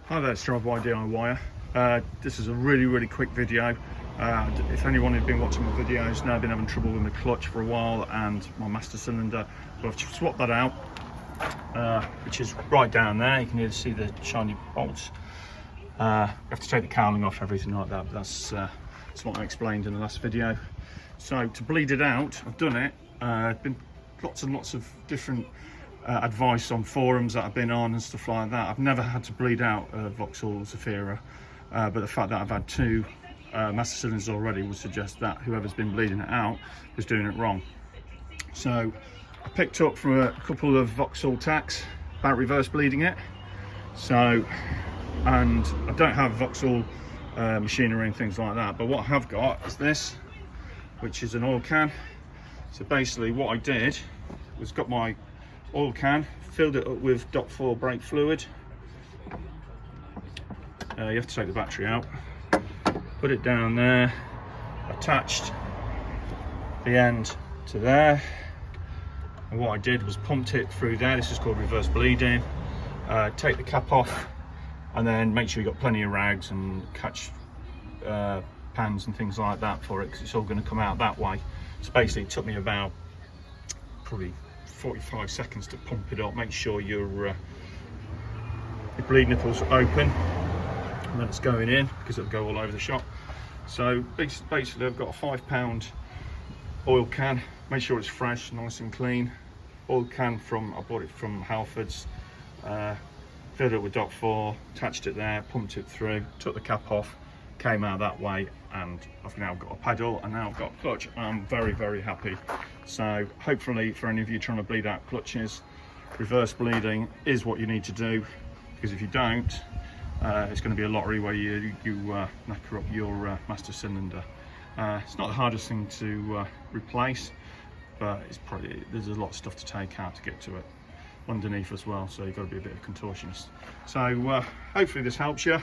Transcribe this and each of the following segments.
Hi there, it's Drive-by DIYer. This is a really quick video. If anyone had been watching my videos know, I've been having trouble with my clutch for a while and my master cylinder, but I've swapped that out, which is right down there. You can either see the shiny bolts. You have to take the cowling off, everything like that. That's what I explained in the last video. So to bleed it out, I've done it. Been lots and lots of different advice on forums that I've been on and stuff like that. I've never had to bleed out a Vauxhall Zafira, but the fact that I've had two master cylinders already would suggest that whoever's been bleeding it out is doing it wrong. So I picked up from a couple of Vauxhall tacks about reverse bleeding it. So, and I don't have Vauxhall machinery and things like that, but what I have got is this, which is an oil can. So basically what I did was got my oil can, filled it up with .4 brake fluid. You have to take the battery out, put it down there, attached the end to there, and what I did was pumped it through there. This is called reverse bleeding. Take the cap off and then make sure you've got plenty of rags and catch pans and things like that for it, because it's all going to come out that way. So basically it took me about probably 45 seconds to pump it up. Make sure your bleed nipples are open and then it's going in, because it'll go all over the shop. So basically I've got a £5 oil can. Make sure it's fresh, nice and clean. Oil can I bought it from Halfords. Filled it with .4, attached it there, pumped it through, took the cap off, came out that way, and I've now got a pedal and now I've got a clutch. I'm very happy. So hopefully for any of you trying to bleed out clutches, reverse bleeding is what you need to do, because if you don't, it's going to be a lottery where you knacker up your master cylinder. It's not the hardest thing to replace, but there's a lot of stuff to take out to get to it underneath as well, so you've got to be a bit of a contortionist. So hopefully this helps you.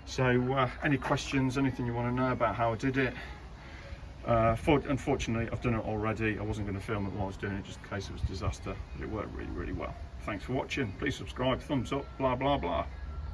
So any questions, anything you want to know about how I did it, unfortunately I've done it already. I wasn't going to film it while I was doing it just in case it was a disaster, but it worked really well. Thanks for watching. Please subscribe, thumbs up, blah blah blah.